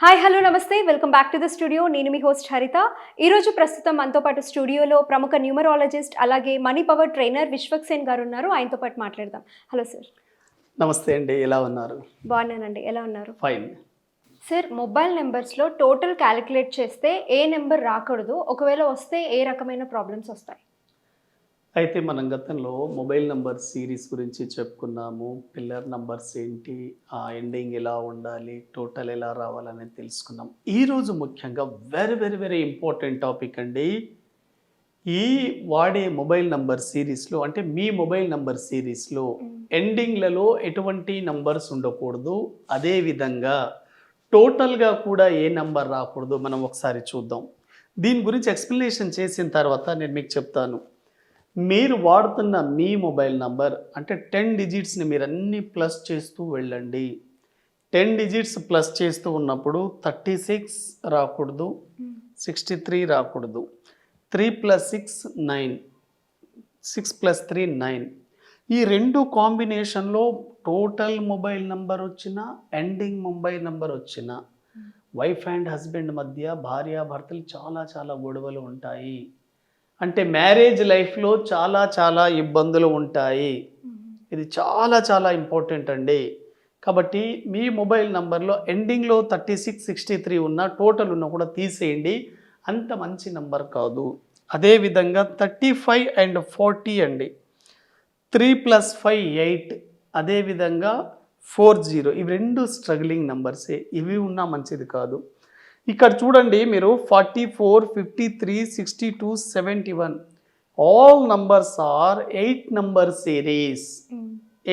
Hi hello నమస్తే welcome back to the studio. నేను మీ host హరిత. ఈరోజు ప్రస్తుతం మనతో పాటు స్టూడియోలో ప్రముఖ న్యూమరాలజిస్ట్ అలాగే money power trainer Vishwak Sen గారు ఉన్నారు. ఆయనతో పాటు మాట్లాడదాం. Hello sir. నమస్తే అండి, ఎలా ఉన్నారు? బాగున్నానండి, ఎలా ఉన్నారు? ఫైన్. సార్, మొబైల్ నెంబర్స్లో టోటల్ క్యాలిక్యులేట్ చేస్తే ఏ నెంబర్ రాకూడదు, ఒకవేళ వస్తే ఏ రకమైన ప్రాబ్లమ్స్ వస్తాయి? అయితే మనం గతంలో మొబైల్ నంబర్ సిరీస్ గురించి చెప్పుకున్నాము. పిల్లర్ నంబర్స్ ఏంటి, ఆ ఎండింగ్ ఎలా ఉండాలి, టోటల్ ఎలా రావాలని తెలుసుకున్నాం. ఈరోజు ముఖ్యంగా very very very important topic అండి. ఈ వాడే మొబైల్ నంబర్ సిరీస్లో, అంటే మీ మొబైల్ నంబర్ సిరీస్లో ఎండింగ్లలో ఎటువంటి నంబర్స్ ఉండకూడదు, అదేవిధంగా టోటల్గా కూడా ఏ నంబర్ రాకూడదు, మనం ఒకసారి చూద్దాం. దీని గురించి ఎక్స్ప్లెనేషన్ చేసిన తర్వాత నేను మీకు చెప్తాను. మీరు వాడుతున్న మీ మొబైల్ నంబర్ అంటే 10 డిజిట్స్ని మీరు అన్నీ ప్లస్ చేస్తూ వెళ్ళండి. 10 డిజిట్స్ ప్లస్ చేస్తూ ఉన్నప్పుడు 36 రాకూడదు, 63 రాకూడదు. 3 + 6 9, 6 + 3 9. ఈ రెండు కాంబినేషన్లో టోటల్ మొబైల్ నంబర్ వచ్చిన, ఎండింగ్ మొబైల్ నంబర్ వచ్చిన, వైఫ్ అండ్ హస్బెండ్ మధ్య భార్యాభర్తలు చాలా చాలా గొడవలు ఉంటాయి. అంటే మ్యారేజ్ లైఫ్లో చాలా చాలా ఇబ్బందులు ఉంటాయి. ఇది చాలా చాలా ఇంపార్టెంట్ అండి. కాబట్టి మీ మొబైల్ నంబర్లో ఎండింగ్లో 36, 63 ఉన్న, టోటల్ ఉన్న కూడా తీసేయండి. అంత మంచి నంబర్ కాదు. అదేవిధంగా 35 and 40 అండి. 3 + 5 8. అదేవిధంగా 40. ఇవి రెండు స్ట్రగ్లింగ్ నంబర్సే. ఇవి ఉన్నా మంచిది కాదు. ఇక్కడ చూడండి మీరు 44, 53, 62, 71. All numbers are 8 number series.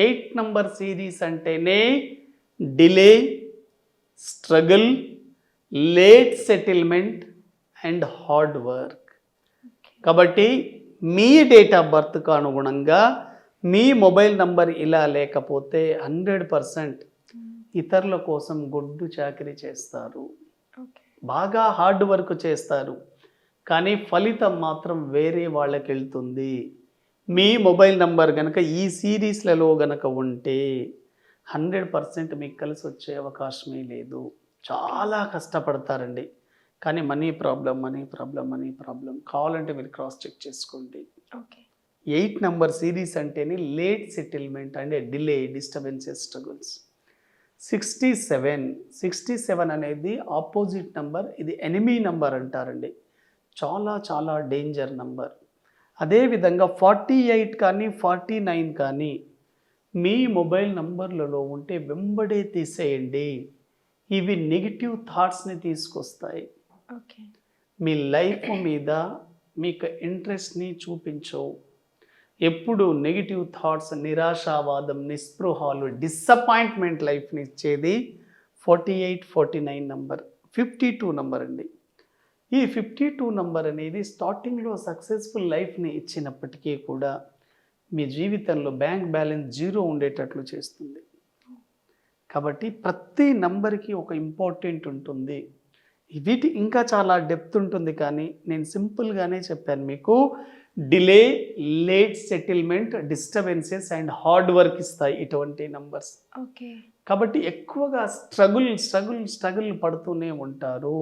8 number series అంటేనే delay, struggle, late settlement and hard work. కాబట్టి మీ డేట్ ఆఫ్ బర్త్కు అనుగుణంగా మీ మొబైల్ నంబర్ ఇలా లేకపోతే 100% ఇతరుల కోసం గొడ్డు చాకరీ చేస్తారు, బాగా హార్డ్ వర్క్ చేస్తారు, కానీ ఫలితం మాత్రం వేరే వాళ్ళకి వెళ్తుంది. మీ మొబైల్ నంబర్ కనుక ఈ సిరీస్లలో కనుక ఉంటే 100% మీకు కలిసి వచ్చే అవకాశమే లేదు. చాలా కష్టపడతారండి, కానీ money problem, money problem, money problem. కావాలంటే మీరు క్రాస్ చెక్ చేసుకోండి. 8 నంబర్ సిరీస్ అంటేనే లేట్ సెటిల్మెంట్ అంటే డిలే, డిస్టర్బెన్సెస్, స్ట్రగుల్స్. 67 అనేది ఆపోజిట్ నంబర్. ఇది ఎనిమీ నంబర్ అంటారండి. చాలా చాలా డేంజర్ నంబర్. అదేవిధంగా 48 కానీ 49 కానీ మీ మొబైల్ నంబర్లలో ఉంటే వెంబడే తీసేయండి. ఇవి నెగిటివ్ థాట్స్ని తీసుకొస్తాయి. మీ లైఫ్ మీద మీకు ఇంట్రెస్ట్ని చూపించవు. ఎప్పుడు నెగిటివ్ థాట్స్, నిరాశావాదం, నిస్పృహాలు, డిసప్పాయింట్మెంట్ లైఫ్ని ఇచ్చేది 48, 49 నంబర్. 52 నంబర్ అండి. ఈ 52 నంబర్ అనేది స్టార్టింగ్లో సక్సెస్ఫుల్ లైఫ్ని ఇచ్చినప్పటికీ కూడా మీ జీవితంలో బ్యాంక్ బ్యాలెన్స్ 0 ఉండేటట్లు చేస్తుంది. కాబట్టి ప్రతి నంబర్కి ఒక ఇంపార్టెంట్ ఉంటుంది. వీటి ఇంకా చాలా డెప్త్ ఉంటుంది, కానీ నేను సింపుల్గానే చెప్పాను మీకు. Delay, late settlement, disturbances and hard work ఇస్తాయి ఇటువంటి నంబర్స్. కాబట్టి ఎక్కువగా స్ట్రగుల్ పడుతూనే ఉంటారు.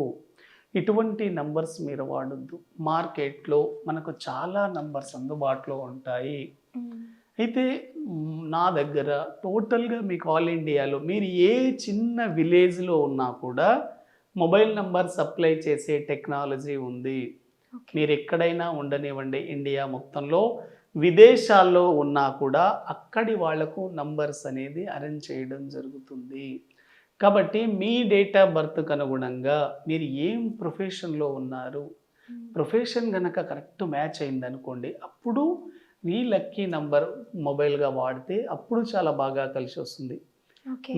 ఇటువంటి నంబర్స్ మీరు వాడొద్దు. మార్కెట్లో మనకు చాలా నంబర్స్ అందుబాటులో ఉంటాయి. అయితే నా దగ్గర టోటల్గా మీకు ఆల్ ఇండియాలో మీరు ఏ చిన్న విలేజ్లో ఉన్నా కూడా మొబైల్ నంబర్ సప్లై చేసే టెక్నాలజీ ఉంది. మీరు ఎక్కడైనా ఉండనివ్వండి, ఇండియా మొత్తంలో, విదేశాల్లో ఉన్నా కూడా అక్కడి వాళ్లకు నంబర్స్ అనేది అరేంజ్ చేయడం జరుగుతుంది. కాబట్టి మీ డేట్ ఆఫ్ బర్త్కు అనుగుణంగా మీరు ఏం ప్రొఫెషన్లో ఉన్నారు, ప్రొఫెషన్ కనుక కరెక్ట్ మ్యాచ్ అయిందనుకోండి, అప్పుడు మీ లక్కీ నంబర్ మొబైల్గా వాడితే అప్పుడు చాలా బాగా కలిసి వస్తుంది.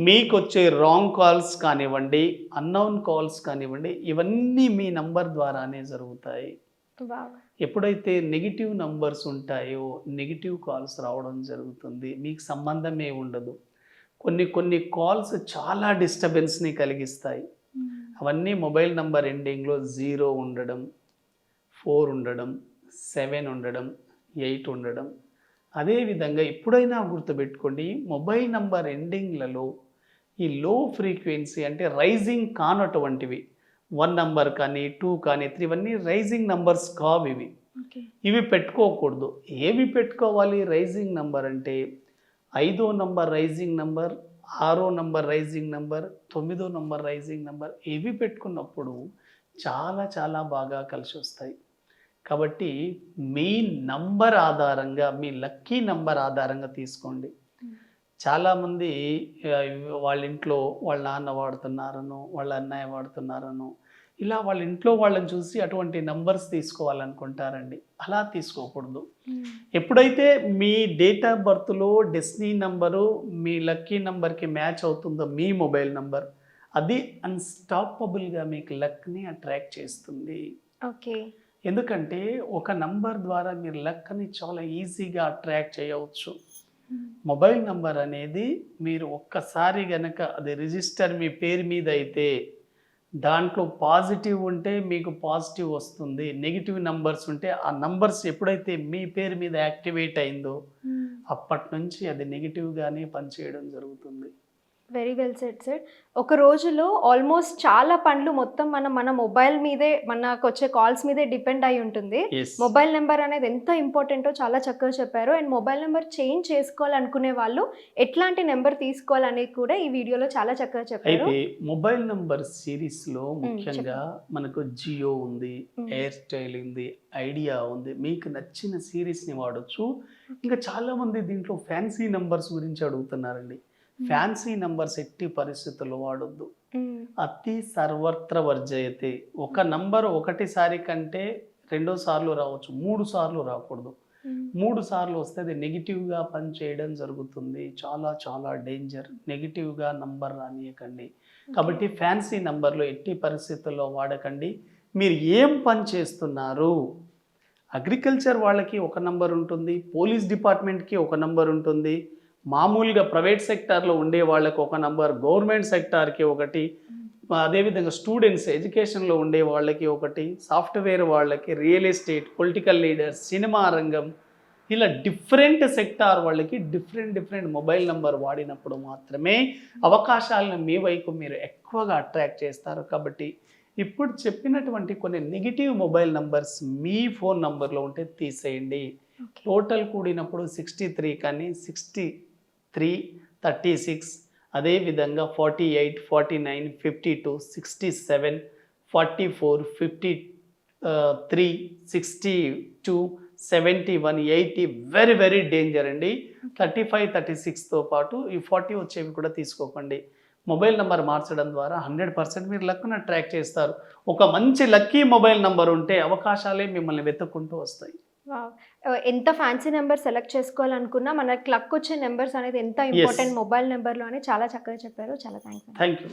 మీకు వచ్చే రాంగ్ కాల్స్ కానివ్వండి, అన్నౌన్ కాల్స్ కానివ్వండి, ఇవన్నీ మీ నంబర్ ద్వారానే జరుగుతాయి. ఎప్పుడైతే నెగిటివ్ నంబర్స్ ఉంటాయో నెగిటివ్ కాల్స్ రావడం జరుగుతుంది. మీకు సంబంధమే ఉండదు. కొన్ని కాల్స్ చాలా డిస్టర్బెన్స్ని కలిగిస్తాయి. అవన్నీ మొబైల్ నంబర్ ఎండింగ్లో 0 ఉండడం, 4 ఉండడం, 7 ఉండడం, 8 ఉండడం. అదేవిధంగా ఎప్పుడైనా గుర్తుపెట్టుకోండి, మొబైల్ నంబర్ ఎండింగ్లలో ఈ లో ఫ్రీక్వెన్సీ అంటే రైజింగ్ కానటువంటివి 1 నంబర్ కానీ 2 కానీ 3 ఇవన్నీ రైజింగ్ నంబర్స్ కావు ఇవి. ఓకే. ఇవి పెట్టుకోకూడదు. ఏవి పెట్టుకోవాలి రైజింగ్ నంబర్ అంటే 5వ నంబర్ రైజింగ్ నంబర్, 6వ నంబర్ రైజింగ్ నంబర్, 9వ నంబర్ రైజింగ్ నంబర్ ఇవి పెట్టుకున్నప్పుడు చాలా చాలా బాగా కలిసి వస్తాయి. కాబట్టి మీ నంబర్ ఆధారంగా, మీ లక్కీ నంబర్ ఆధారంగా తీసుకోండి. చాలామంది వాళ్ళ ఇంట్లో వాళ్ళ నాన్న వాడుతున్నారనో, వాళ్ళ అన్నయ్య వాడుతున్నారనో, ఇలా వాళ్ళ ఇంట్లో వాళ్ళని చూసి అటువంటి నంబర్స్ తీసుకోవాలనుకుంటారండి. అలా తీసుకోకూడదు. ఎప్పుడైతే మీ డేట్ ఆఫ్ బర్త్లో డెస్టినీ నంబరు మీ లక్కీ నంబర్కి మ్యాచ్ అవుతుందో మీ మొబైల్ నంబర్, అది అన్స్టాపబుల్గా మీకు లక్ని అట్రాక్ట్ చేస్తుంది. ఓకే. ఎందుకంటే ఒక నంబర్ ద్వారా మీరు లక్ని చాలా ఈజీగా అట్రాక్ట్ చేయవచ్చు. మొబైల్ నంబర్ అనేది మీరు ఒక్కసారి గనక అది రిజిస్టర్ మీ పేరు మీద అయితే దాంట్లో పాజిటివ్ ఉంటే మీకు పాజిటివ్ వస్తుంది, నెగిటివ్ నంబర్స్ ఉంటే ఆ నంబర్స్ ఎప్పుడైతే మీ పేరు మీద యాక్టివేట్ అయిందో అప్పటి నుంచి అది నెగిటివ్గానే పనిచేయడం జరుగుతుంది. Very well said sir. ఒక రోజులో ఆల్మోస్ట్ చాలా పనులు మొత్తం మన మొబైల్ మీదే, మనకు వచ్చే కాల్స్ మీదే డిపెండ్ అయి ఉంటుంది. Yes. మొబైల్ నెంబర్ అనేది ఎంత ఇంపార్టెంటో చాలా చక్కగా చెప్పారు. అండ్ మొబైల్ నెంబర్ చేంజ్ చేసుకోవాలనుకునే వాళ్ళు ఎట్లాంటి నెంబర్ తీసుకోవాలనేది కూడా ఈ వీడియోలో చాలా చక్కగా చెప్పారు. అయితే మొబైల్ నంబర్ సిరీస్లో ముఖ్యంగా మనకు జియో ఉంది, ఎయిర్టెల్ ఉంది, ఐడియా ఉంది. మీకు నచ్చిన సిరీస్ని వాడచ్చు. ఇంకా చాలామంది దీంట్లో ఫ్యాన్సీ నంబర్స్ గురించి అడుగుతున్నారండి. ఫ్యాన్సీ నంబర్స్ ఎట్టి పరిస్థితుల్లో వాడొద్దు. అతి సర్వత్ర వర్జయతే. ఒక నంబర్ ఒకటిసారి కంటే 2 సార్లు రావచ్చు, 3 సార్లు రాకూడదు. 3 సార్లు వస్తే అది నెగిటివ్గా పనిచేయడం జరుగుతుంది. చాలా చాలా డేంజర్. నెగిటివ్గా నంబర్ రానియకండి. కాబట్టి ఫ్యాన్సీ నంబర్లు ఎట్టి పరిస్థితుల్లో వాడకండి. మీరు ఏం పని చేస్తున్నారు? అగ్రికల్చర్ వాళ్ళకి ఒక నంబర్ ఉంటుంది, పోలీస్ డిపార్ట్మెంట్కి ఒక నంబర్ ఉంటుంది, మామూలుగా ప్రైవేట్ సెక్టార్లో ఉండే వాళ్ళకి ఒక నంబర్, గవర్నమెంట్ సెక్టార్కి ఒకటి, అదేవిధంగా స్టూడెంట్స్ ఎడ్యుకేషన్లో ఉండే వాళ్ళకి ఒకటి, సాఫ్ట్వేర్ వాళ్ళకి, real estate, political leaders, cinema రంగం, ఇలా డిఫరెంట్ సెక్టార్ వాళ్ళకి డిఫరెంట్ మొబైల్ నంబర్ వాడినప్పుడు మాత్రమే అవకాశాలను మీ వైపు మీరు ఎక్కువగా అట్రాక్ట్ చేస్తారు. కాబట్టి ఇప్పుడు చెప్పినటువంటి కొన్ని నెగిటివ్ మొబైల్ నంబర్స్ మీ ఫోన్ నంబర్లో ఉంటే తీసేయండి. టోటల్ కూడినప్పుడు 63 కానీ 63, 36, అదేవిధంగా 48, 49, 52, 67, 44, 53, 62, 71, 80 వెరీ వెరీ డేంజర్ అండి. 35, 36తో పాటు ఈ 40 వచ్చేవి కూడా తీసుకోకండి. మొబైల్ నెంబర్ మార్చడం ద్వారా 100% మీరు లక్ను అట్రాక్ట్ చేస్తారు. ఒక మంచి లక్కీ మొబైల్ నెంబర్ ఉంటే అవకాశాలే మిమ్మల్ని వెతుక్కుంటూ వస్తాయి. ఎంత ఫ్యాన్సీ నెంబర్ సెలెక్ట్ చేసుకోవాలనుకున్నా మనకి లక్ వచ్చే నెంబర్స్ అనేది ఎంత ఇంపార్టెంట్ మొబైల్ నెంబర్లో అని చాలా చక్కగా చెప్పారు. చాలా థ్యాంక్స్. Thank you.